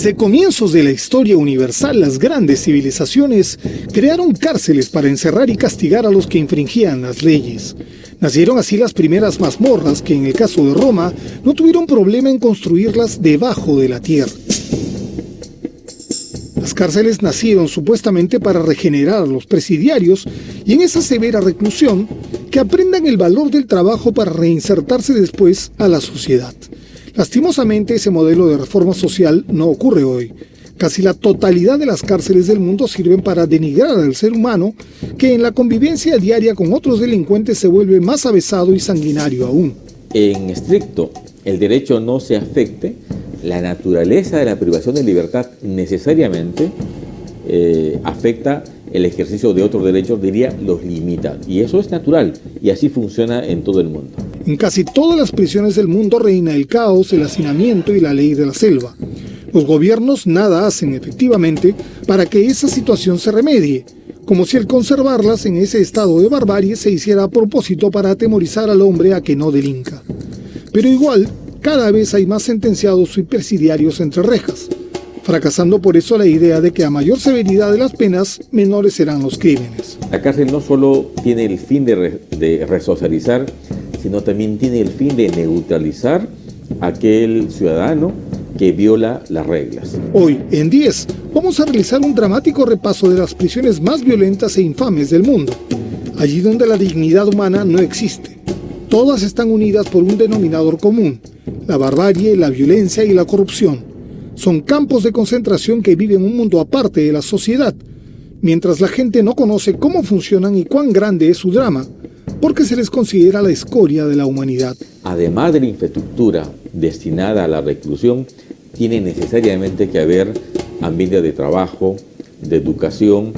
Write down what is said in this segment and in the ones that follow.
Desde comienzos de la historia universal, las grandes civilizaciones crearon cárceles para encerrar y castigar a los que infringían las leyes. Nacieron así las primeras mazmorras que, en el caso de Roma, no tuvieron problema en construirlas debajo de la tierra. Las cárceles nacieron supuestamente para regenerar a los presidiarios y en esa severa reclusión que aprendan el valor del trabajo para reinsertarse después a la sociedad. Lastimosamente, ese modelo de reforma social no ocurre hoy. Casi la totalidad de las cárceles del mundo sirven para denigrar al ser humano, que en la convivencia diaria con otros delincuentes se vuelve más avesado y sanguinario aún. En estricto, el derecho no se afecte, la naturaleza de la privación de libertad necesariamente afecta el ejercicio de otros derechos, diría, los limita. Y eso es natural, y así funciona en todo el mundo. En casi todas las prisiones del mundo reina el caos, el hacinamiento y la ley de la selva. Los gobiernos nada hacen efectivamente para que esa situación se remedie, como si el conservarlas en ese estado de barbarie se hiciera a propósito para atemorizar al hombre a que no delinca. Pero igual, cada vez hay más sentenciados y presidiarios entre rejas, fracasando por eso la idea de que a mayor severidad de las penas, menores serán los crímenes. La cárcel no solo tiene el fin de resocializar, sino también tiene el fin de neutralizar a aquel ciudadano que viola las reglas. Hoy, en 10, vamos a realizar un dramático repaso de las prisiones más violentas e infames del mundo, allí donde la dignidad humana no existe. Todas están unidas por un denominador común: la barbarie, la violencia y la corrupción. Son campos de concentración que viven un mundo aparte de la sociedad, mientras la gente no conoce cómo funcionan y cuán grande es su drama, porque se les considera la escoria de la humanidad. Además de la infraestructura destinada a la reclusión, tiene necesariamente que haber ambiente de trabajo, de educación,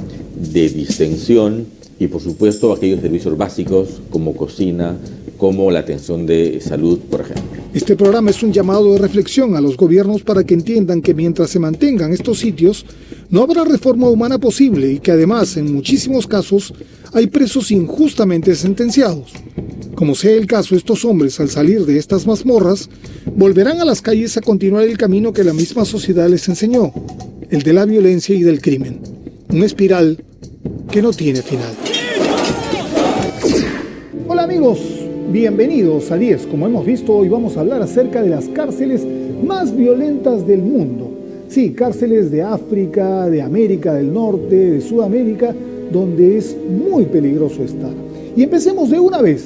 de distensión y, por supuesto, aquellos servicios básicos como cocina, como la atención de salud, por ejemplo. Este programa es un llamado de reflexión a los gobiernos para que entiendan que mientras se mantengan estos sitios, no habrá reforma humana posible y que además, en muchísimos casos, hay presos injustamente sentenciados. Como sea el caso, estos hombres, al salir de estas mazmorras, volverán a las calles a continuar el camino que la misma sociedad les enseñó, el de la violencia y del crimen. Una espiral que no tiene final. Hola amigos, bienvenidos a 10. Como hemos visto, hoy vamos a hablar acerca de las cárceles más violentas del mundo. Sí, cárceles de África, de América del Norte, de Sudamérica, donde es muy peligroso estar. Y empecemos de una vez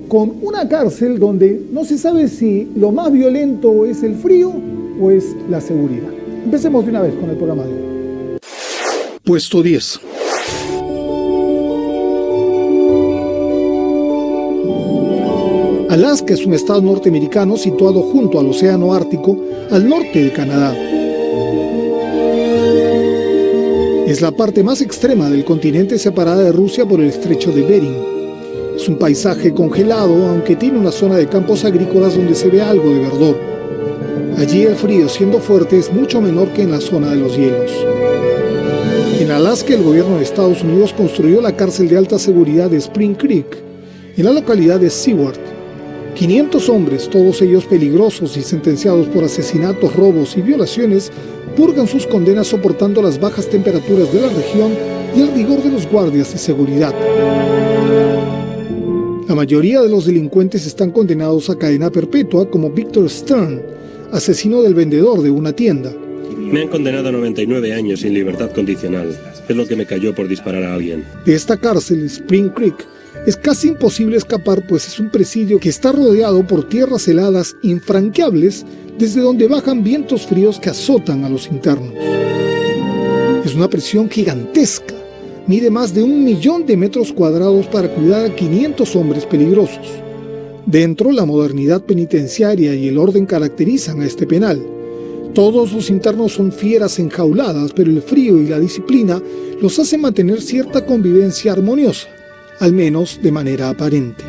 con una cárcel donde no se sabe si lo más violento es el frío o es la seguridad. Empecemos de una vez con el programa de hoy. Puesto 10. Alaska es un estado norteamericano situado junto al Océano Ártico, al norte de Canadá. Es la parte más extrema del continente, separada de Rusia por el estrecho de Bering. Es un paisaje congelado, aunque tiene una zona de campos agrícolas donde se ve algo de verdor. Allí el frío, siendo fuerte, es mucho menor que en la zona de los hielos. En Alaska, el gobierno de Estados Unidos construyó la cárcel de alta seguridad de Spring Creek, en la localidad de Seward. 500 hombres, todos ellos peligrosos y sentenciados por asesinatos, robos y violaciones, purgan sus condenas soportando las bajas temperaturas de la región y el rigor de los guardias de seguridad. La mayoría de los delincuentes están condenados a cadena perpetua, como Victor Stern, asesino del vendedor de una tienda. Me han condenado a 99 años sin libertad condicional. Es lo que me cayó por disparar a alguien. De esta cárcel, Spring Creek, es casi imposible escapar, pues es un presidio que está rodeado por tierras heladas infranqueables, desde donde bajan vientos fríos que azotan a los internos. Es una prisión gigantesca. Mide más de 1 millón de metros cuadrados para cuidar a 500 hombres peligrosos. Dentro, la modernidad penitenciaria y el orden caracterizan a este penal. Todos los internos son fieras enjauladas, pero el frío y la disciplina los hacen mantener cierta convivencia armoniosa, al menos de manera aparente.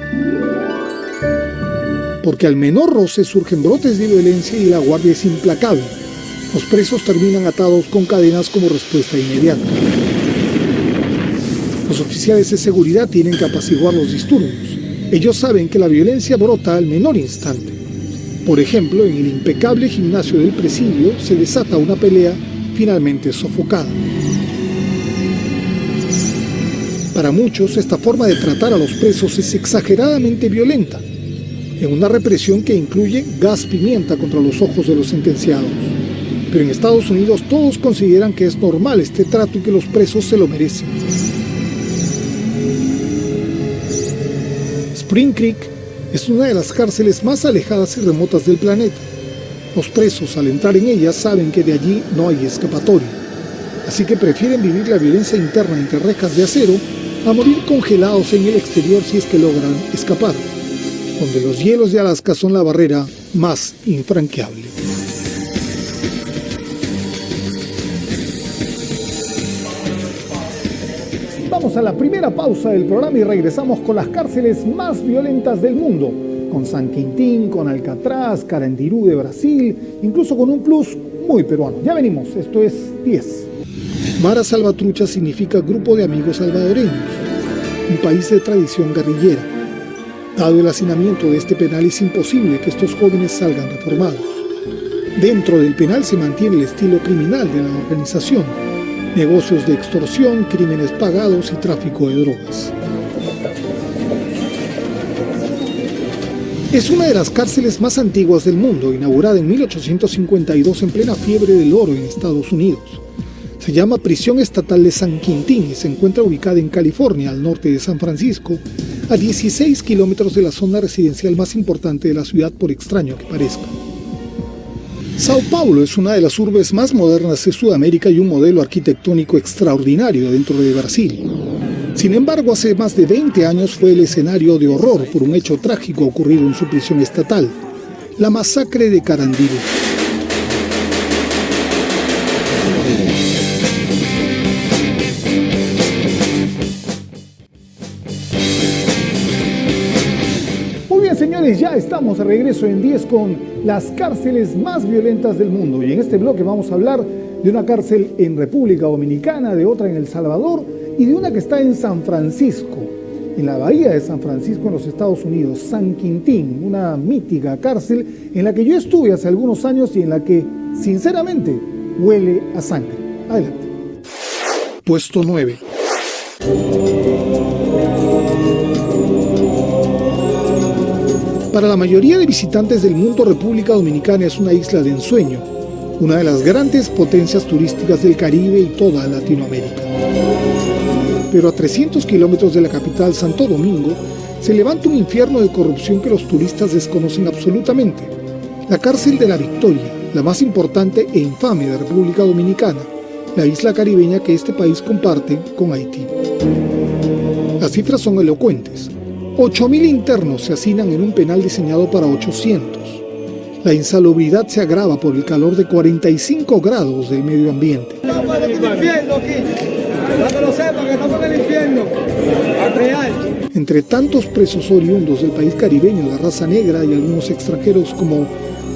Porque al menor roce surgen brotes de violencia y la guardia es implacable. Los presos terminan atados con cadenas como respuesta inmediata. Los oficiales de seguridad tienen que apaciguar los disturbios. Ellos saben que la violencia brota al menor instante. Por ejemplo, en el impecable gimnasio del presidio se desata una pelea finalmente sofocada. Para muchos, esta forma de tratar a los presos es exageradamente violenta, en una represión que incluye gas pimienta contra los ojos de los sentenciados. Pero en Estados Unidos todos consideran que es normal este trato y que los presos se lo merecen. Spring Creek es una de las cárceles más alejadas y remotas del planeta. Los presos, al entrar en ella, saben que de allí no hay escapatoria, así que prefieren vivir la violencia interna entre rejas de acero a morir congelados en el exterior si es que logran escapar, donde los hielos de Alaska son la barrera más infranqueable. Vamos a la primera pausa del programa y regresamos con las cárceles más violentas del mundo, con San Quintín, con Alcatraz, Carandiru de Brasil, incluso con un plus muy peruano. Ya venimos, esto es 10. Mara Salvatrucha significa Grupo de Amigos Salvadoreños, un país de tradición guerrillera. Dado el hacinamiento de este penal, es imposible que estos jóvenes salgan reformados. Dentro del penal se mantiene el estilo criminal de la organización: negocios de extorsión, crímenes pagados y tráfico de drogas. Es una de las cárceles más antiguas del mundo, inaugurada en 1852 en plena fiebre del oro en Estados Unidos. Se llama Prisión Estatal de San Quintín y se encuentra ubicada en California, al norte de San Francisco, a 16 kilómetros de la zona residencial más importante de la ciudad, por extraño que parezca. Sao Paulo es una de las urbes más modernas de Sudamérica y un modelo arquitectónico extraordinario dentro de Brasil. Sin embargo, hace más de 20 años fue el escenario de horror por un hecho trágico ocurrido en su prisión estatal: la masacre de Carandiru. Señores, ya estamos de regreso en 10 con las cárceles más violentas del mundo, y en este bloque vamos a hablar de una cárcel en República Dominicana, de otra en El Salvador y de una que está en San Francisco, en la bahía de San Francisco en los Estados Unidos, San Quintín, una mítica cárcel en la que yo estuve hace algunos años y en la que, sinceramente, huele a sangre. Adelante. Puesto 9. Para la mayoría de visitantes del mundo, República Dominicana es una isla de ensueño, una de las grandes potencias turísticas del Caribe y toda Latinoamérica. Pero a 300 kilómetros de la capital, Santo Domingo, se levanta un infierno de corrupción que los turistas desconocen absolutamente: la cárcel de La Victoria, la más importante e infame de República Dominicana, la isla caribeña que este país comparte con Haití. Las cifras son elocuentes. 8.000 internos se hacinan en un penal diseñado para 800. La insalubridad se agrava por el calor de 45 grados del medio ambiente. Entre tantos presos oriundos del país caribeño de raza negra y algunos extranjeros, como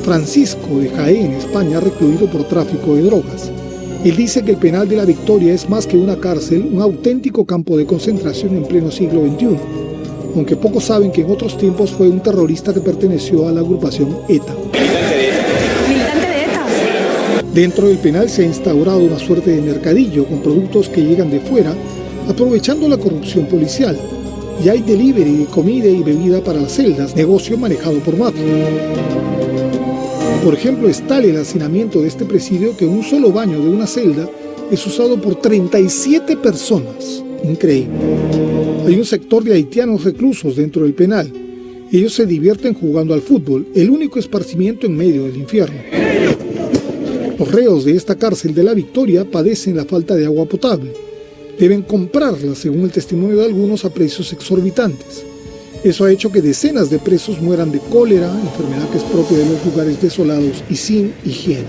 Francisco de Jaén, España, recluido por tráfico de drogas. Él dice que el penal de La Victoria es más que una cárcel, un auténtico campo de concentración en pleno siglo XXI. Aunque pocos saben que en otros tiempos fue un terrorista que perteneció a la agrupación ETA. ¿Militante de ETA? Dentro del penal se ha instaurado una suerte de mercadillo con productos que llegan de fuera, aprovechando la corrupción policial. Y hay delivery de comida y bebida para las celdas, negocio manejado por mafia. Por ejemplo, es tal el hacinamiento de este presidio que un solo baño de una celda es usado por 37 personas. Increíble. Hay un sector de haitianos reclusos dentro del penal. Ellos se divierten jugando al fútbol, el único esparcimiento en medio del infierno. Los reos de esta cárcel de La Victoria padecen la falta de agua potable. Deben comprarla, según el testimonio de algunos, a precios exorbitantes. Eso ha hecho que decenas de presos mueran de cólera, enfermedad que es propia de los lugares desolados y sin higiene.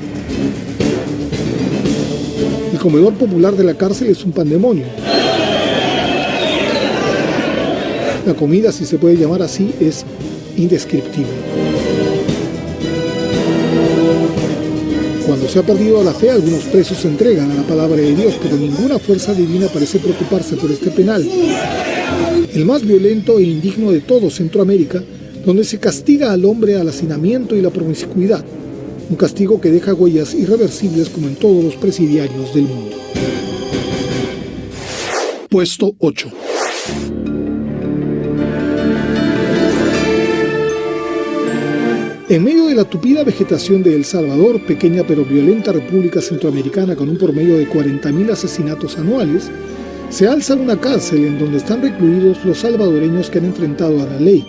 El comedor popular de la cárcel es un pandemonio. La comida, si se puede llamar así, es indescriptible. Cuando se ha perdido la fe, algunos presos se entregan a la palabra de Dios, pero ninguna fuerza divina parece preocuparse por este penal. El más violento e indigno de todo Centroamérica, donde se castiga al hombre al hacinamiento y la promiscuidad, un castigo que deja huellas irreversibles como en todos los presidiarios del mundo. Puesto 8. En medio de la tupida vegetación de El Salvador, pequeña pero violenta república centroamericana con un promedio de 40.000 asesinatos anuales, se alza una cárcel en donde están recluidos los salvadoreños que han enfrentado a la ley.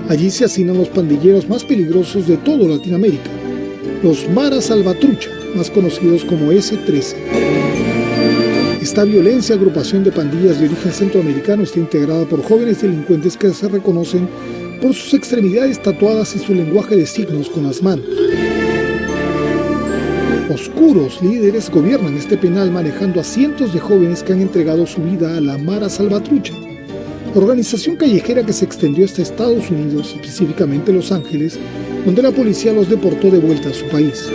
Allí se hacinan los pandilleros más peligrosos de toda Latinoamérica, los Mara Salvatrucha, más conocidos como S-13. Esta violencia agrupación de pandillas de origen centroamericano está integrada por jóvenes delincuentes que se reconocen por sus extremidades tatuadas y su lenguaje de signos con las manos. Oscuros líderes gobiernan este penal manejando a cientos de jóvenes que han entregado su vida a la Mara Salvatrucha, organización callejera que se extendió hasta Estados Unidos, específicamente Los Ángeles, donde la policía los deportó de vuelta a su país.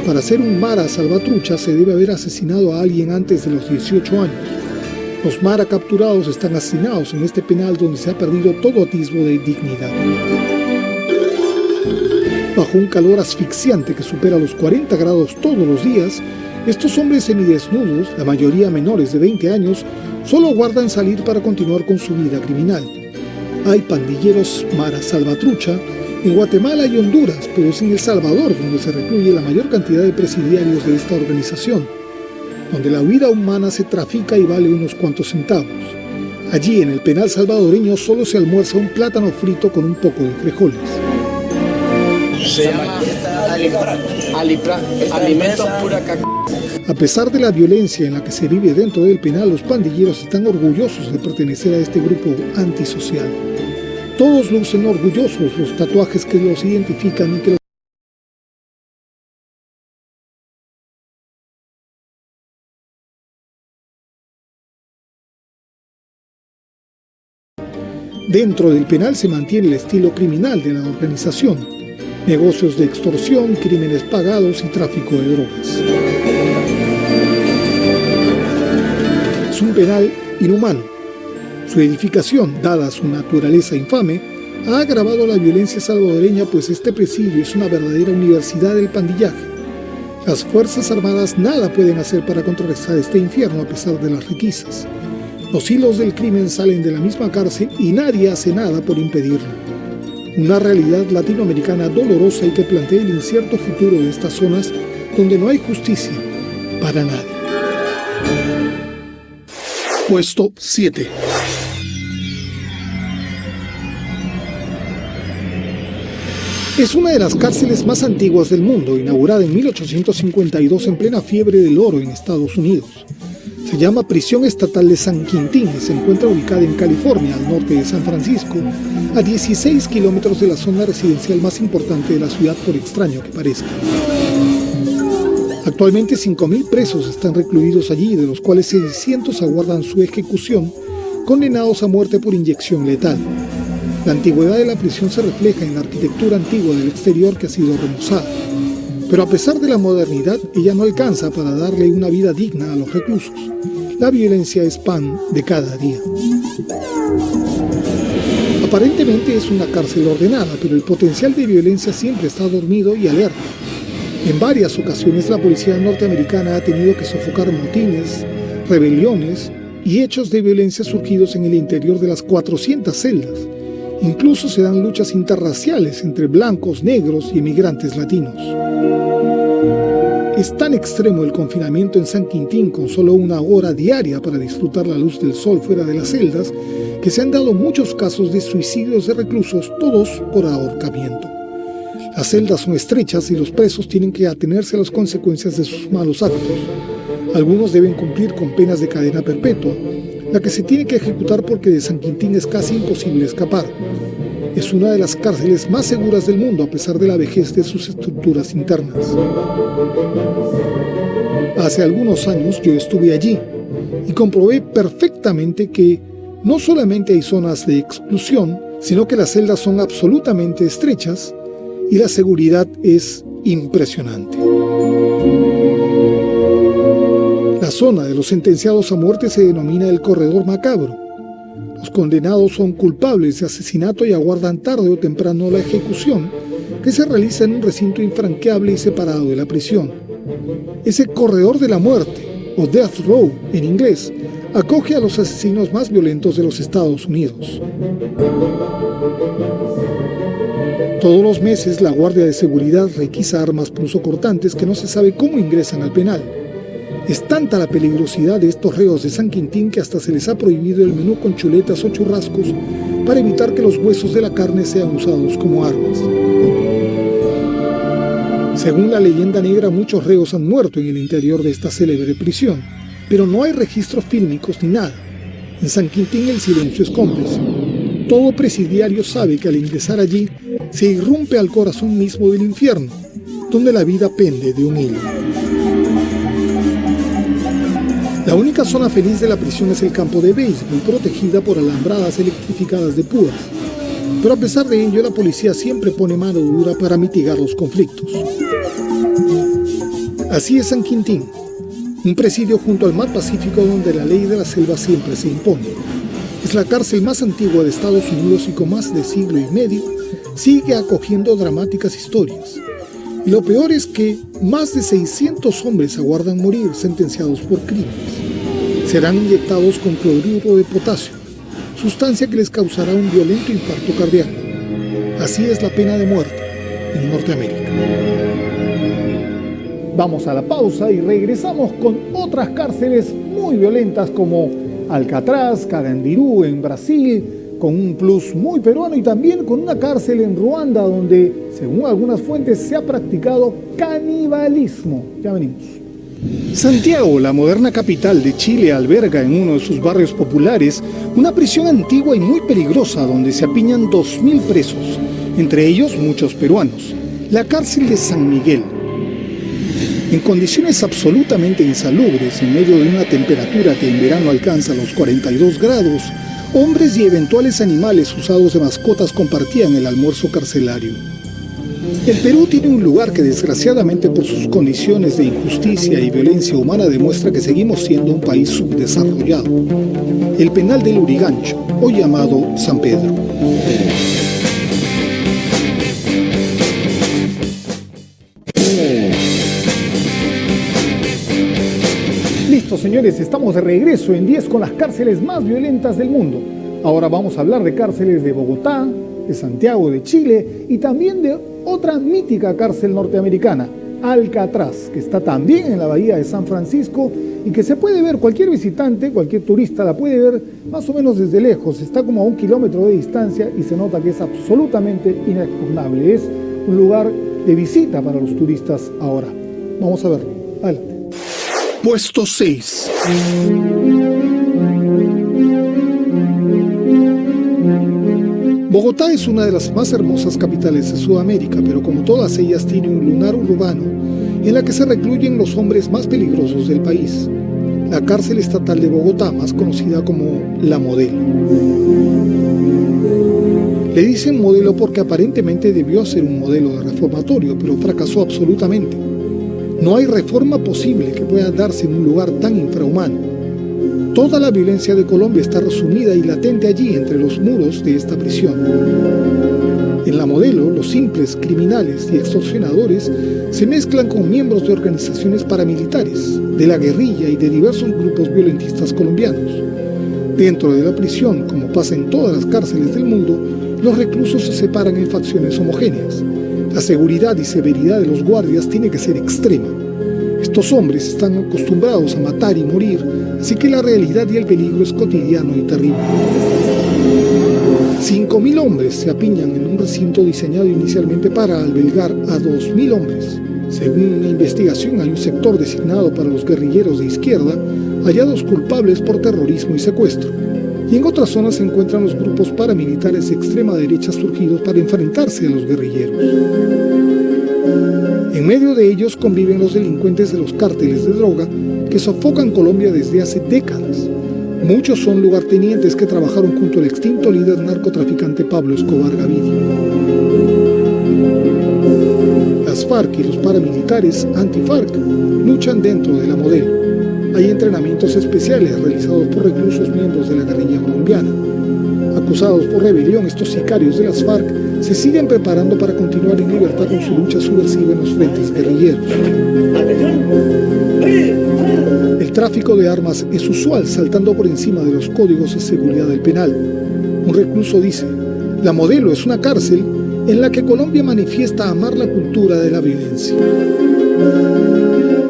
Para ser un Mara Salvatrucha se debe haber asesinado a alguien antes de los 18 años. Los Mara capturados están hacinados en este penal donde se ha perdido todo atisbo de dignidad. Bajo un calor asfixiante que supera los 40 grados todos los días, estos hombres semidesnudos, la mayoría menores de 20 años, solo guardan salir para continuar con su vida criminal. Hay pandilleros Mara Salvatrucha en Guatemala y Honduras, pero es en El Salvador donde se recluye la mayor cantidad de presidiarios de esta organización, donde la vida humana se trafica y vale unos cuantos centavos. Allí, en el penal salvadoreño, solo se almuerza un plátano frito con un poco de frijoles. Se llama alimentos pura caca. A pesar de la violencia en la que se vive dentro del penal, los pandilleros están orgullosos de pertenecer a este grupo antisocial. Todos lucen orgullosos los tatuajes que los identifican y que los Dentro del penal se mantiene el estilo criminal de la organización: negocios de extorsión, crímenes pagados y tráfico de drogas. Es un penal inhumano. Su edificación, dada su naturaleza infame, ha agravado la violencia salvadoreña, pues este presidio es una verdadera universidad del pandillaje. Las Fuerzas Armadas nada pueden hacer para contrarrestar este infierno a pesar de las requisas. Los hilos del crimen salen de la misma cárcel y nadie hace nada por impedirlo. Una realidad latinoamericana dolorosa y que plantea el incierto futuro de estas zonas donde no hay justicia para nadie. Puesto 7. Es una de las cárceles más antiguas del mundo, inaugurada en 1852 en plena fiebre del oro en Estados Unidos. Se llama Prisión Estatal de San Quintín y se encuentra ubicada en California, al norte de San Francisco, a 16 kilómetros de la zona residencial más importante de la ciudad, por extraño que parezca. Actualmente 5.000 presos están recluidos allí, de los cuales 600 aguardan su ejecución, condenados a muerte por inyección letal. La antigüedad de la prisión se refleja en la arquitectura antigua del exterior, que ha sido remozada. Pero a pesar de la modernidad, ella no alcanza para darle una vida digna a los reclusos. La violencia es pan de cada día. Aparentemente es una cárcel ordenada, pero el potencial de violencia siempre está dormido y alerta. En varias ocasiones la policía norteamericana ha tenido que sofocar motines, rebeliones y hechos de violencia surgidos en el interior de las 400 celdas. Incluso se dan luchas interraciales entre blancos, negros y emigrantes latinos. Es tan extremo el confinamiento en San Quintín, con solo 1 hora diaria para disfrutar la luz del sol fuera de las celdas, que se han dado muchos casos de suicidios de reclusos, todos por ahorcamiento. Las celdas son estrechas y los presos tienen que atenerse a las consecuencias de sus malos actos. Algunos deben cumplir con penas de cadena perpetua, la que se tiene que ejecutar porque de San Quintín es casi imposible escapar. Es una de las cárceles más seguras del mundo a pesar de la vejez de sus estructuras internas. Hace algunos años yo estuve allí y comprobé perfectamente que no solamente hay zonas de exclusión, sino que las celdas son absolutamente estrechas y la seguridad es impresionante. La zona de los sentenciados a muerte se denomina el corredor macabro. Los condenados son culpables de asesinato y aguardan tarde o temprano la ejecución, que se realiza en un recinto infranqueable y separado de la prisión. Ese corredor de la muerte, o Death Row en inglés, acoge a los asesinos más violentos de los Estados Unidos. Todos los meses la Guardia de Seguridad requisa armas punzocortantes que no se sabe cómo ingresan al penal. Es tanta la peligrosidad de estos reos de San Quintín que hasta se les ha prohibido el menú con chuletas o churrascos para evitar que los huesos de la carne sean usados como armas. Según la leyenda negra, muchos reos han muerto en el interior de esta célebre prisión, pero no hay registros fílmicos ni nada. En San Quintín el silencio es cómplice. Todo presidiario sabe que al ingresar allí se irrumpe al corazón mismo del infierno, donde la vida pende de un hilo. La única zona feliz de la prisión es el campo de béisbol, protegida por alambradas electrificadas de púas. Pero a pesar de ello, la policía siempre pone mano dura para mitigar los conflictos. Así es San Quintín, un presidio junto al mar Pacífico donde la ley de la selva siempre se impone. Es la cárcel más antigua de Estados Unidos y con más de siglo y medio sigue acogiendo dramáticas historias. Y lo peor es que más de 600 hombres aguardan morir sentenciados por crímenes. Serán inyectados con cloruro de potasio, sustancia que les causará un violento infarto cardíaco. Así es la pena de muerte en Norteamérica. Vamos a la pausa y regresamos con otras cárceles muy violentas como Alcatraz, Carandiru en Brasil, con un plus muy peruano, y también con una cárcel en Ruanda donde, según algunas fuentes, se ha practicado canibalismo. Ya venimos. Santiago, la moderna capital de Chile, alberga en uno de sus barrios populares una prisión antigua y muy peligrosa donde se apiñan 2.000 presos, entre ellos muchos peruanos, la cárcel de San Miguel. En condiciones absolutamente insalubres, en medio de una temperatura que en verano alcanza los 42 grados, hombres y eventuales animales usados de mascotas compartían el almuerzo carcelario. El Perú tiene un lugar que desgraciadamente por sus condiciones de injusticia y violencia humana demuestra que seguimos siendo un país subdesarrollado. El penal del Lurigancho, hoy llamado San Pedro. Listo, señores, estamos de regreso en 10 con las cárceles más violentas del mundo. Ahora vamos a hablar de cárceles de Bogotá, de Santiago de Chile y también de otra mítica cárcel norteamericana, Alcatraz, que está también en la bahía de San Francisco y que se puede ver, cualquier visitante, cualquier turista la puede ver más o menos desde lejos. Está como a 1 kilómetro de distancia y se nota que es absolutamente inexpugnable. Es un lugar de visita para los turistas ahora. Vamos a verlo. Adelante. Puesto 6. Bogotá es una de las más hermosas capitales de Sudamérica, pero como todas ellas tiene un lunar urbano en la que se recluyen los hombres más peligrosos del país. La cárcel estatal de Bogotá, más conocida como La Modelo. Le dicen modelo porque aparentemente debió ser un modelo de reformatorio, pero fracasó absolutamente. No hay reforma posible que pueda darse en un lugar tan infrahumano. Toda la violencia de Colombia está resumida y latente allí entre los muros de esta prisión. En La Modelo, los simples criminales y extorsionadores se mezclan con miembros de organizaciones paramilitares, de la guerrilla y de diversos grupos violentistas colombianos. Dentro de la prisión, como pasa en todas las cárceles del mundo, los reclusos se separan en facciones homogéneas. La seguridad y severidad de los guardias tiene que ser extrema. Estos hombres están acostumbrados a matar y morir, así que la realidad y el peligro es cotidiano y terrible. 5.000 hombres se apiñan en un recinto diseñado inicialmente para albergar a 2.000 hombres. Según una investigación, hay un sector designado para los guerrilleros de izquierda, hallados culpables por terrorismo y secuestro. Y en otras zonas se encuentran los grupos paramilitares de extrema derecha surgidos para enfrentarse a los guerrilleros. En medio de ellos conviven los delincuentes de los cárteles de droga que sofocan Colombia desde hace décadas. Muchos son lugartenientes que trabajaron junto al extinto líder narcotraficante Pablo Escobar Gaviria. Las FARC y los paramilitares anti-FARC luchan dentro de La Modelo. Hay entrenamientos especiales realizados por reclusos miembros de la guerrilla colombiana. Acusados por rebelión, estos sicarios de las FARC se siguen preparando para continuar en libertad con su lucha subversiva en los frentes guerrilleros. El tráfico de armas es usual, saltando por encima de los códigos de seguridad del penal. Un recluso dice: la Modelo es una cárcel en la que Colombia manifiesta amar la cultura de la violencia.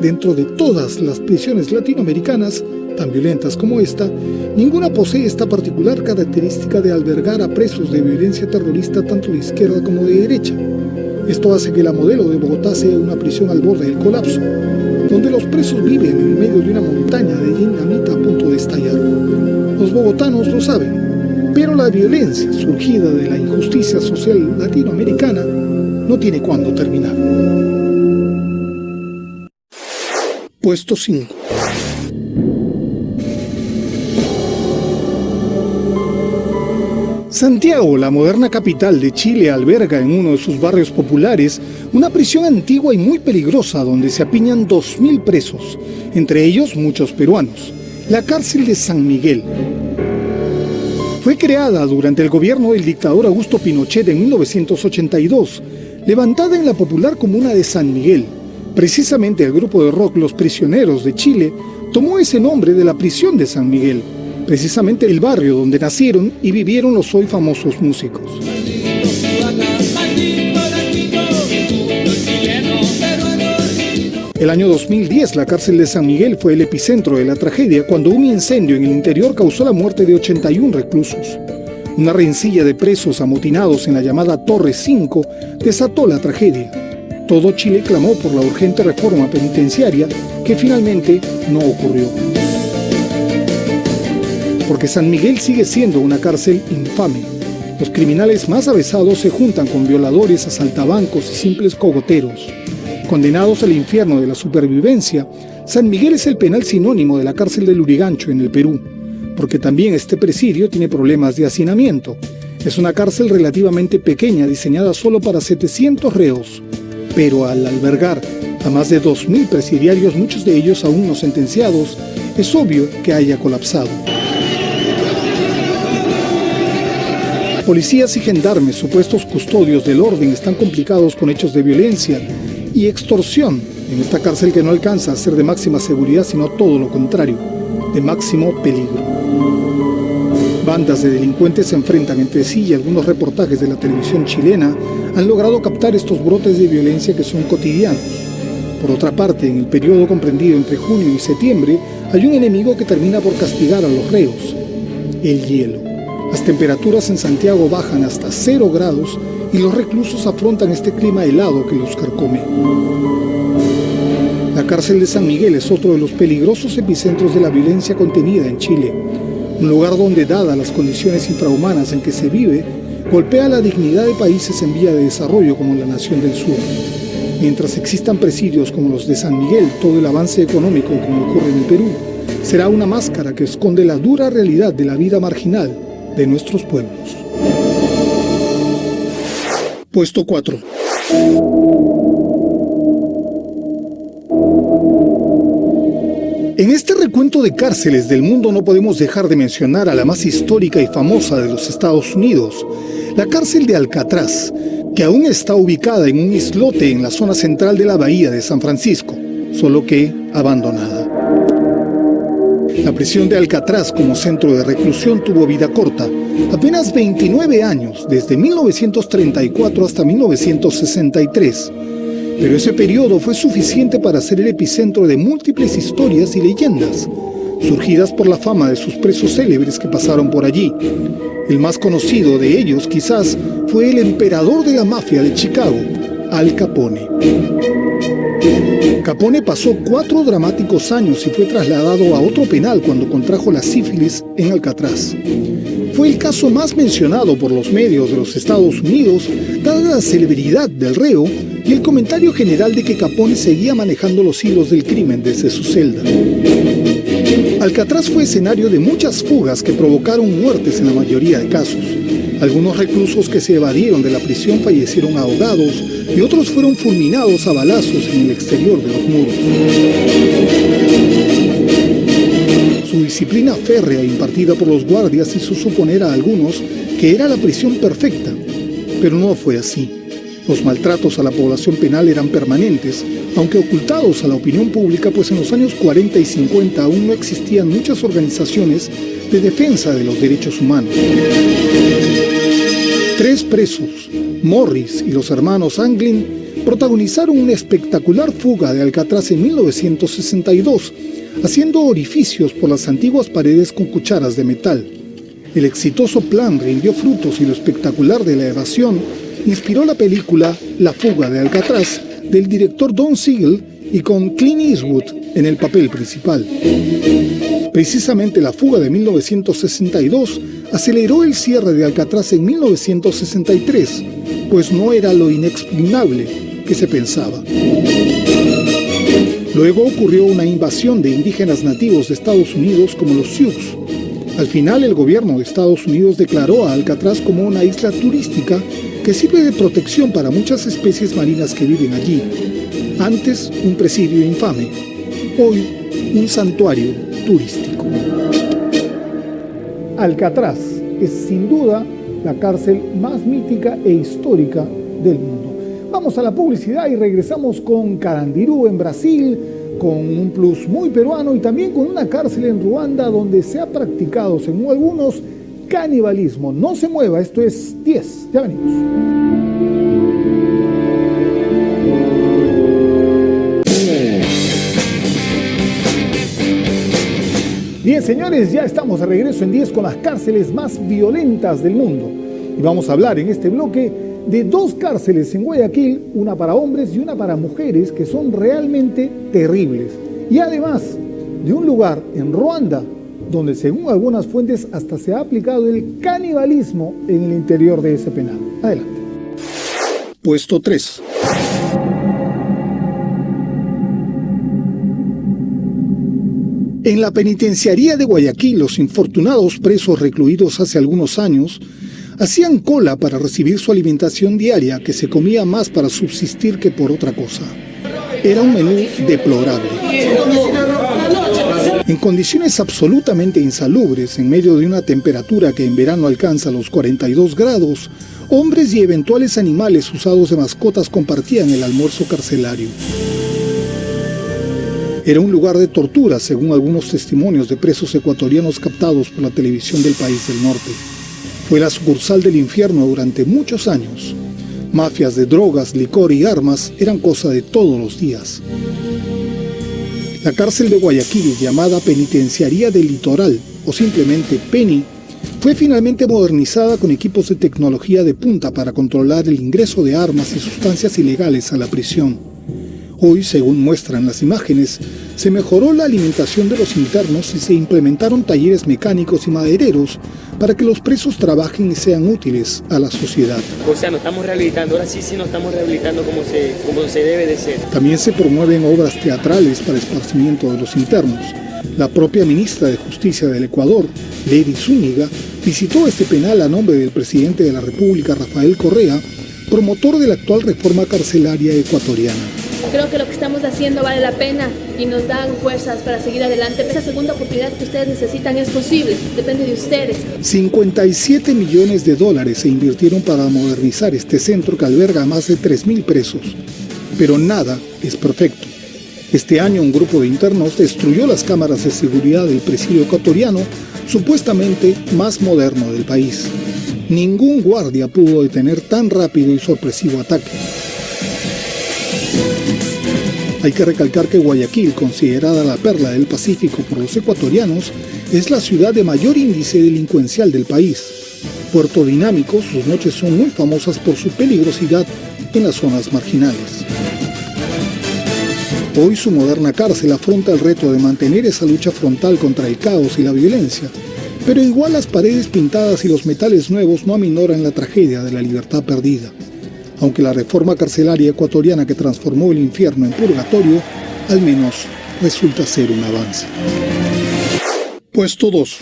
Dentro de todas las prisiones latinoamericanas, tan violentas como esta, ninguna posee esta particular característica de albergar a presos de violencia terrorista tanto de izquierda como de derecha. Esto hace que la Modelo de Bogotá sea una prisión al borde del colapso, donde los presos viven en medio de una montaña de dinamita a punto de estallar. Los bogotanos lo saben, pero la violencia surgida de la injusticia social latinoamericana no tiene cuándo terminar. Puesto 5. Santiago, la moderna capital de Chile, alberga en uno de sus barrios populares una prisión antigua y muy peligrosa donde se apiñan 2.000 presos, entre ellos muchos peruanos, la cárcel de San Miguel. Fue creada durante el gobierno del dictador Augusto Pinochet en 1982, levantada en la popular comuna de San Miguel. Precisamente el grupo de rock Los Prisioneros de Chile tomó ese nombre de la prisión de San Miguel, precisamente el barrio donde nacieron y vivieron los hoy famosos músicos. El año 2010, la cárcel de San Miguel fue el epicentro de la tragedia cuando un incendio en el interior causó la muerte de 81 reclusos. Una rencilla de presos amotinados en la llamada Torre 5 desató la tragedia. Todo Chile clamó por la urgente reforma penitenciaria que finalmente no ocurrió. Porque San Miguel sigue siendo una cárcel infame. Los criminales más avesados se juntan con violadores, asaltabancos y simples cogoteros. Condenados al infierno de la supervivencia, San Miguel es el penal sinónimo de la cárcel de Lurigancho en el Perú, porque también este presidio tiene problemas de hacinamiento. Es una cárcel relativamente pequeña, diseñada solo para 700 reos, pero al albergar a más de 2.000 presidiarios, muchos de ellos aún no sentenciados, es obvio que haya colapsado. Policías y gendarmes, supuestos custodios del orden, están complicados con hechos de violencia y extorsión en esta cárcel que no alcanza a ser de máxima seguridad, sino todo lo contrario, de máximo peligro. Bandas de delincuentes se enfrentan entre sí y algunos reportajes de la televisión chilena han logrado captar estos brotes de violencia que son cotidianos. Por otra parte, en el periodo comprendido entre junio y septiembre, hay un enemigo que termina por castigar a los reos: el hielo. Las temperaturas en Santiago bajan hasta 0 grados y los reclusos afrontan este clima helado que los carcome. La cárcel de San Miguel es otro de los peligrosos epicentros de la violencia contenida en Chile. Un lugar donde, dadas las condiciones infrahumanas en que se vive, golpea la dignidad de países en vía de desarrollo como la Nación del Sur. Mientras existan presidios como los de San Miguel, todo el avance económico como ocurre en el Perú será una máscara que esconde la dura realidad de la vida marginal de nuestros pueblos. Puesto 4. En este recuento de cárceles del mundo no podemos dejar de mencionar a la más histórica y famosa de los Estados Unidos, la cárcel de Alcatraz, que aún está ubicada en un islote en la zona central de la bahía de San Francisco, solo que abandonada. La prisión de Alcatraz como centro de reclusión tuvo vida corta, apenas 29 años, desde 1934 hasta 1963. Pero ese periodo fue suficiente para ser el epicentro de múltiples historias y leyendas, surgidas por la fama de sus presos célebres que pasaron por allí. El más conocido de ellos, quizás, fue el emperador de la mafia de Chicago, Al Capone. Capone pasó 4 dramáticos años y fue trasladado a otro penal cuando contrajo la sífilis en Alcatraz. Fue el caso más mencionado por los medios de los Estados Unidos, dada la celebridad del reo y el comentario general de que Capone seguía manejando los hilos del crimen desde su celda. Alcatraz fue escenario de muchas fugas que provocaron muertes en la mayoría de casos. Algunos reclusos que se evadieron de la prisión fallecieron ahogados y otros fueron fulminados a balazos en el exterior de los muros. Su disciplina férrea impartida por los guardias hizo suponer a algunos que era la prisión perfecta, pero no fue así. Los maltratos a la población penal eran permanentes, aunque ocultados a la opinión pública, pues en los años 40 y 50 aún no existían muchas organizaciones de defensa de los derechos humanos. 3 presos, Morris y los hermanos Anglin, protagonizaron una espectacular fuga de Alcatraz en 1962, haciendo orificios por las antiguas paredes con cucharas de metal. El exitoso plan rindió frutos y lo espectacular de la evasión inspiró la película La fuga de Alcatraz del director Don Siegel y con Clint Eastwood en el papel principal. Precisamente la fuga de 1962 aceleró el cierre de Alcatraz en 1963, pues no era lo inexpugnable que se pensaba. Luego ocurrió una invasión de indígenas nativos de Estados Unidos como los Sioux. Al final, el gobierno de Estados Unidos declaró a Alcatraz como una isla turística que sirve de protección para muchas especies marinas que viven allí. Antes, un presidio infame. Hoy, un santuario turístico. Alcatraz es sin duda la cárcel más mítica e histórica del mundo. Vamos a la publicidad y regresamos con Carandiru en Brasil, con un plus muy peruano y también con una cárcel en Ruanda donde se ha practicado, según algunos, canibalismo. No se mueva, esto es 10. Ya venimos. Bien, señores, ya estamos de regreso en 10 con las cárceles más violentas del mundo. Y vamos a hablar en este bloque de 2 cárceles en Guayaquil, una para hombres y una para mujeres, que son realmente terribles. Y además de un lugar en Ruanda, donde según algunas fuentes hasta se ha aplicado el canibalismo en el interior de ese penal. Adelante. Puesto 3. En la penitenciaría de Guayaquil, los infortunados presos recluidos hace algunos años hacían cola para recibir su alimentación diaria, que se comía más para subsistir que por otra cosa. Era un menú deplorable. En condiciones absolutamente insalubres, en medio de una temperatura que en verano alcanza los 42 grados, hombres y eventuales animales usados de mascotas compartían el almuerzo carcelario. Era un lugar de tortura, según algunos testimonios de presos ecuatorianos captados por la televisión del país del norte. Fue la sucursal del infierno durante muchos años. Mafias de drogas, licor y armas eran cosa de todos los días. La cárcel de Guayaquil, llamada Penitenciaría del Litoral, o simplemente Penny, fue finalmente modernizada con equipos de tecnología de punta para controlar el ingreso de armas y sustancias ilegales a la prisión. Hoy, según muestran las imágenes, se mejoró la alimentación de los internos y se implementaron talleres mecánicos y madereros para que los presos trabajen y sean útiles a la sociedad. O sea, nos estamos rehabilitando, ahora sí nos estamos rehabilitando como se debe de ser. También se promueven obras teatrales para esparcimiento de los internos. La propia ministra de Justicia del Ecuador, Lady Zúñiga, visitó este penal a nombre del presidente de la República, Rafael Correa, promotor de la actual reforma carcelaria ecuatoriana. Creo que lo que estamos haciendo vale la pena y nos dan fuerzas para seguir adelante. Esa segunda oportunidad que ustedes necesitan es posible, depende de ustedes. 57 millones de dólares se invirtieron para modernizar este centro que alberga a más de 3.000 presos. Pero nada es perfecto. Este año un grupo de internos destruyó las cámaras de seguridad del presidio ecuatoriano, supuestamente más moderno del país. Ningún guardia pudo detener tan rápido y sorpresivo ataque. Hay que recalcar que Guayaquil, considerada la perla del Pacífico por los ecuatorianos, es la ciudad de mayor índice delincuencial del país. Puerto Dinámico, sus noches son muy famosas por su peligrosidad en las zonas marginales. Hoy su moderna cárcel afronta el reto de mantener esa lucha frontal contra el caos y la violencia, pero igual las paredes pintadas y los metales nuevos no aminoran la tragedia de la libertad perdida. Aunque la reforma carcelaria ecuatoriana que transformó el infierno en purgatorio, al menos resulta ser un avance. Puesto 2.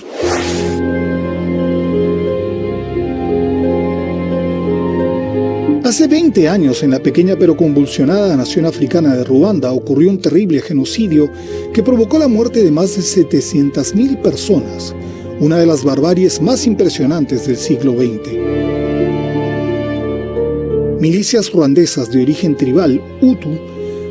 Hace 20 años, en la pequeña pero convulsionada nación africana de Ruanda, ocurrió un terrible genocidio que provocó la muerte de más de 700.000 personas, una de las barbaries más impresionantes del siglo XX. Milicias ruandesas de origen tribal, Hutu,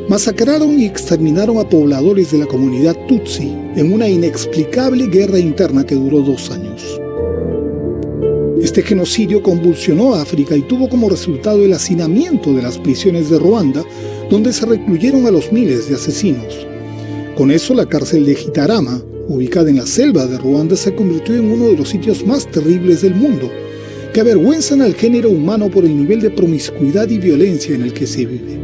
masacraron y exterminaron a pobladores de la comunidad Tutsi en una inexplicable guerra interna que duró 2 años. Este genocidio convulsionó a África y tuvo como resultado el hacinamiento de las prisiones de Ruanda, donde se recluyeron a los miles de asesinos. Con eso, la cárcel de Gitarama, ubicada en la selva de Ruanda, se convirtió en uno de los sitios más terribles del mundo, que avergüenzan al género humano por el nivel de promiscuidad y violencia en el que se vive.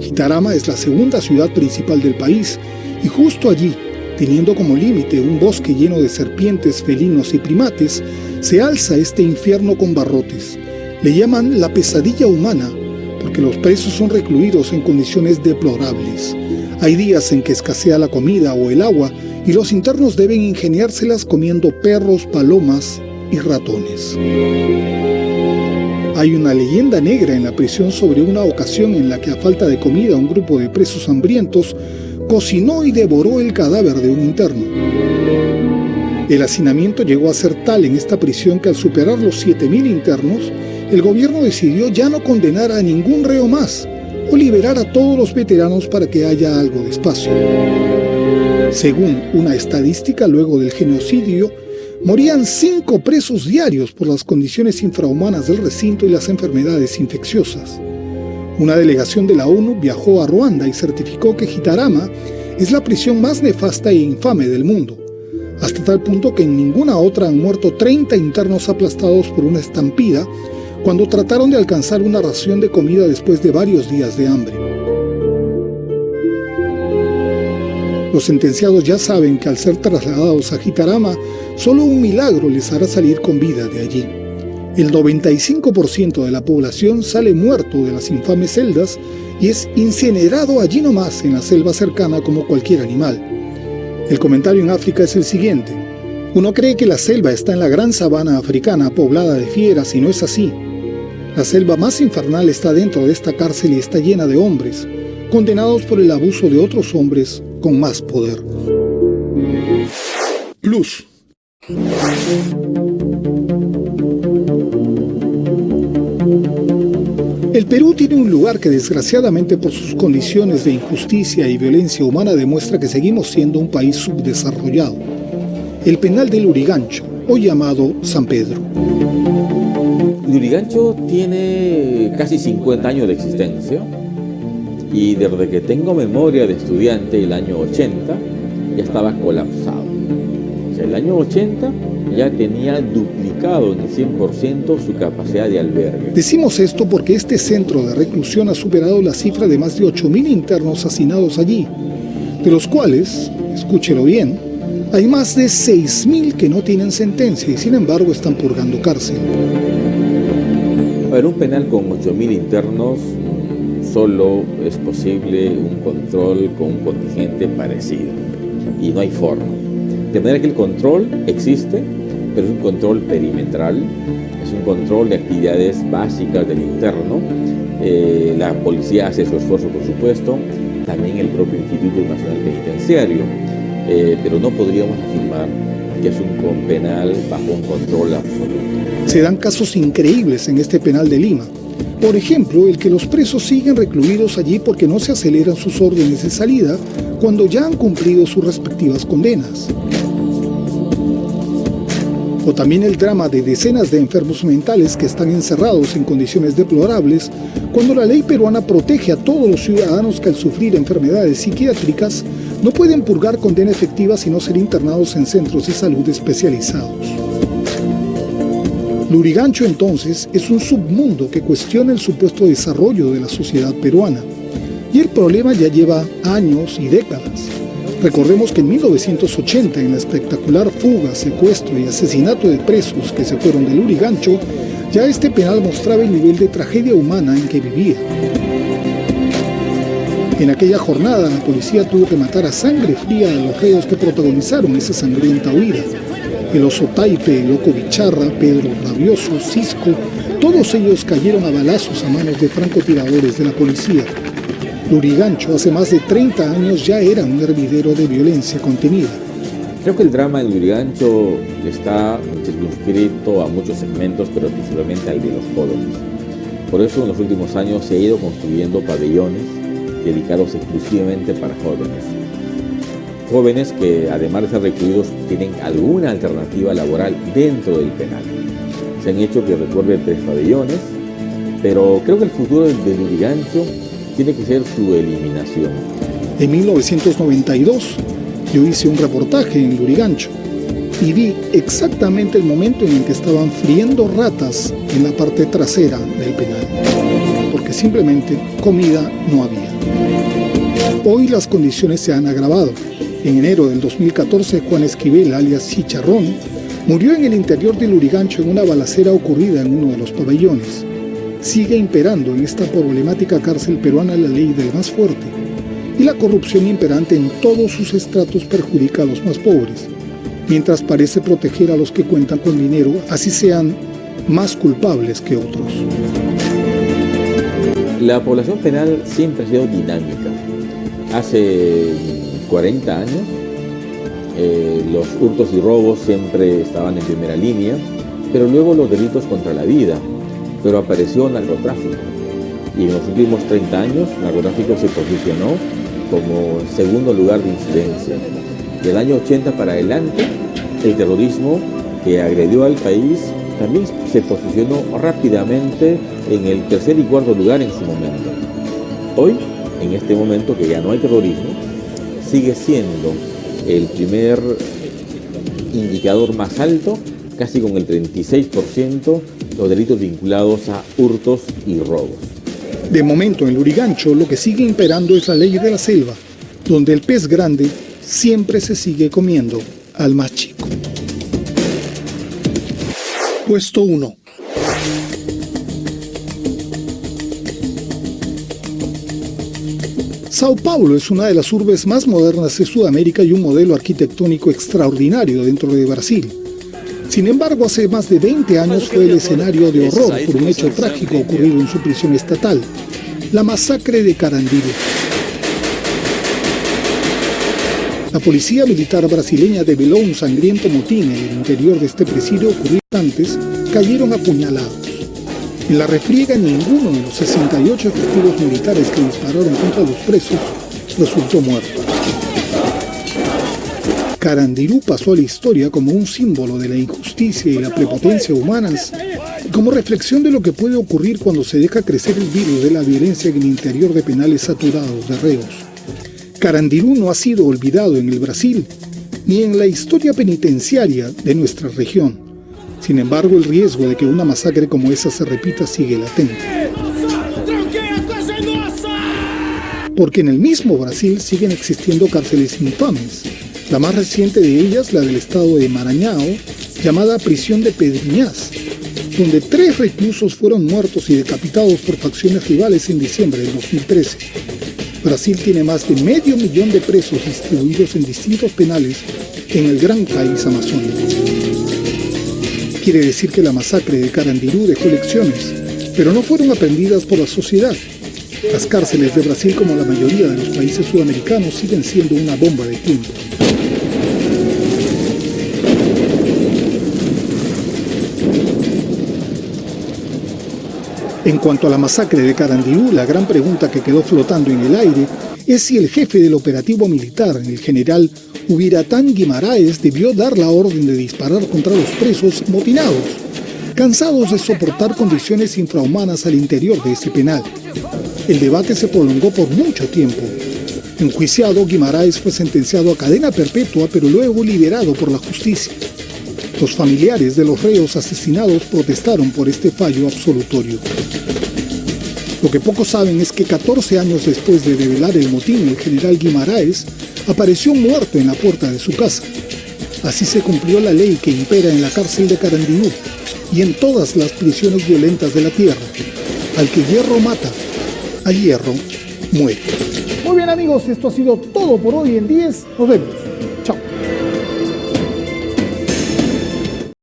Gitarama es la segunda ciudad principal del país y justo allí, teniendo como límite un bosque lleno de serpientes, felinos y primates, se alza este infierno con barrotes. Le llaman la pesadilla humana porque los presos son recluidos en condiciones deplorables. Hay días en que escasea la comida o el agua y los internos deben ingeniárselas comiendo perros, palomas y ratones. Hay una leyenda negra en la prisión sobre una ocasión en la que, a falta de comida, un grupo de presos hambrientos cocinó y devoró el cadáver de un interno. El hacinamiento llegó a ser tal en esta prisión que, al superar los 7.000 internos, el gobierno decidió ya no condenar a ningún reo más o liberar a todos los veteranos para que haya algo de espacio. Según una estadística, luego del genocidio, morían 5 presos diarios por las condiciones infrahumanas del recinto y las enfermedades infecciosas. Una delegación de la ONU viajó a Ruanda y certificó que Gitarama es la prisión más nefasta e infame del mundo, hasta tal punto que en ninguna otra han muerto 30 internos aplastados por una estampida cuando trataron de alcanzar una ración de comida después de varios días de hambre. Los sentenciados ya saben que al ser trasladados a Gitarama, solo un milagro les hará salir con vida de allí. El 95% de la población sale muerto de las infames celdas y es incinerado allí nomás en la selva cercana como cualquier animal. El comentario en África es el siguiente: uno cree que la selva está en la gran sabana africana poblada de fieras y no es así. La selva más infernal está dentro de esta cárcel y está llena de hombres, condenados por el abuso de otros hombres con más poder. Plus. El Perú tiene un lugar que, desgraciadamente, por sus condiciones de injusticia y violencia humana, demuestra que seguimos siendo un país subdesarrollado. El penal de Lurigancho, hoy llamado San Pedro. Lurigancho tiene casi 50 años de existencia y desde que tengo memoria de estudiante, el año 80, ya estaba colapsado. O sea, el año 80 ya tenía duplicado en el 100% su capacidad de albergue. Decimos esto porque este centro de reclusión ha superado la cifra de más de 8.000 internos hacinados allí, de los cuales, escúchelo bien, hay más de 6.000 que no tienen sentencia y sin embargo están purgando cárcel. A ver, un penal con 8.000 internos, solo es posible un control con un contingente parecido y no hay forma. De manera que el control existe, pero es un control perimetral, es un control de actividades básicas del interno. La policía hace su esfuerzo, por supuesto, también el propio Instituto Nacional Penitenciario, pero no podríamos afirmar que es un penal bajo un control absoluto. Se dan casos increíbles en este penal de Lima. Por ejemplo, el que los presos siguen recluidos allí porque no se aceleran sus órdenes de salida cuando ya han cumplido sus respectivas condenas. O también el drama de decenas de enfermos mentales que están encerrados en condiciones deplorables cuando la ley peruana protege a todos los ciudadanos que, al sufrir enfermedades psiquiátricas, no pueden purgar condena efectiva sino ser internados en centros de salud especializados. Lurigancho, entonces, es un submundo que cuestiona el supuesto desarrollo de la sociedad peruana. Y el problema ya lleva años y décadas. Recordemos que en 1980, en la espectacular fuga, secuestro y asesinato de presos que se fueron de Lurigancho, ya este penal mostraba el nivel de tragedia humana en que vivía. En aquella jornada, la policía tuvo que matar a sangre fría a los reos que protagonizaron esa sangrienta huida. El Oso Taipe, el Loco Bicharra, Pedro Rabioso, Cisco, Todos ellos cayeron a balazos a manos de francotiradores de la policía. Lurigancho hace más de 30 años ya era un hervidero de violencia contenida. Creo que el drama en Lurigancho está circunscrito a muchos segmentos, pero principalmente al de los jóvenes. Por eso en los últimos años se ha ido construyendo pabellones dedicados exclusivamente para jóvenes. Jóvenes que, además de ser recluidos, tienen alguna alternativa laboral dentro del penal. Se han hecho, que recuerde, 3 pabellones, pero creo que el futuro de Lurigancho tiene que ser su eliminación. En 1992 yo hice un reportaje en Lurigancho y vi exactamente el momento en el que estaban friendo ratas en la parte trasera del penal, porque simplemente comida no había. Hoy las condiciones se han agravado. En enero del 2014, Juan Esquivel, alias Chicharrón, murió en el interior de Lurigancho en una balacera ocurrida en uno de los pabellones. Sigue imperando en esta problemática cárcel peruana la ley del más fuerte, y la corrupción imperante en todos sus estratos perjudica a los más pobres, mientras parece proteger a los que cuentan con dinero, así sean más culpables que otros. La población penal siempre ha sido dinámica. Hace 40 años los hurtos y robos siempre estaban en primera línea, pero luego los delitos contra la vida, pero apareció narcotráfico. Y en los últimos 30 años, el narcotráfico se posicionó como segundo lugar de incidencia. Del año 80 para adelante, el terrorismo que agredió al país también se posicionó rápidamente en el tercer y cuarto lugar en su momento. Hoy, en este momento que ya no hay terrorismo, sigue siendo el primer indicador más alto, casi con el 36%, los delitos vinculados a hurtos y robos. De momento en Lurigancho lo que sigue imperando es la ley de la selva, donde el pez grande siempre se sigue comiendo al más chico. Puesto 1. Sao Paulo es una de las urbes más modernas de Sudamérica y un modelo arquitectónico extraordinario dentro de Brasil. Sin embargo, hace más de 20 años fue el escenario de horror por un hecho trágico ocurrido en su prisión estatal, la masacre de Carandiru. La policía militar brasileña develó un sangriento motín en el interior de este presidio ocurrido antes, cayeron apuñalados. En la refriega, ninguno de los 68 efectivos militares que dispararon contra los presos resultó muerto. Carandiru pasó a la historia como un símbolo de la injusticia y la prepotencia humanas y como reflexión de lo que puede ocurrir cuando se deja crecer el virus de la violencia en el interior de penales saturados de reos. Carandiru no ha sido olvidado en el Brasil ni en la historia penitenciaria de nuestra región. Sin embargo, el riesgo de que una masacre como esa se repita sigue latente. Porque en el mismo Brasil siguen existiendo cárceles infames. La más reciente de ellas, la del estado de Maranhão, llamada Prisión de Pedrinhas, donde 3 reclusos fueron muertos y decapitados por facciones rivales en diciembre de 2013. Brasil tiene más de 500.000 de presos distribuidos en distintos penales en el gran país amazónico. Quiere decir que la masacre de Carandiru dejó lecciones, pero no fueron aprendidas por la sociedad. Las cárceles de Brasil, como la mayoría de los países sudamericanos, siguen siendo una bomba de tiempo. En cuanto a la masacre de Carandiru, la gran pregunta que quedó flotando en el aire es si el jefe del operativo militar, el general Ubiratán Guimarães, debió dar la orden de disparar contra los presos motinados, cansados de soportar condiciones infrahumanas al interior de ese penal. El debate se prolongó por mucho tiempo. Enjuiciado, Guimarães fue sentenciado a cadena perpetua, pero luego liberado por la justicia. Los familiares de los reos asesinados protestaron por este fallo absolutorio. Lo que pocos saben es que 14 años después de develar el motín, el general Guimarães apareció muerto en la puerta de su casa. Así se cumplió la ley que impera en la cárcel de Carandiru y en todas las prisiones violentas de la tierra. Al que hierro mata, al hierro muere. Muy bien amigos, esto ha sido todo por hoy en 10. Nos vemos. Chao.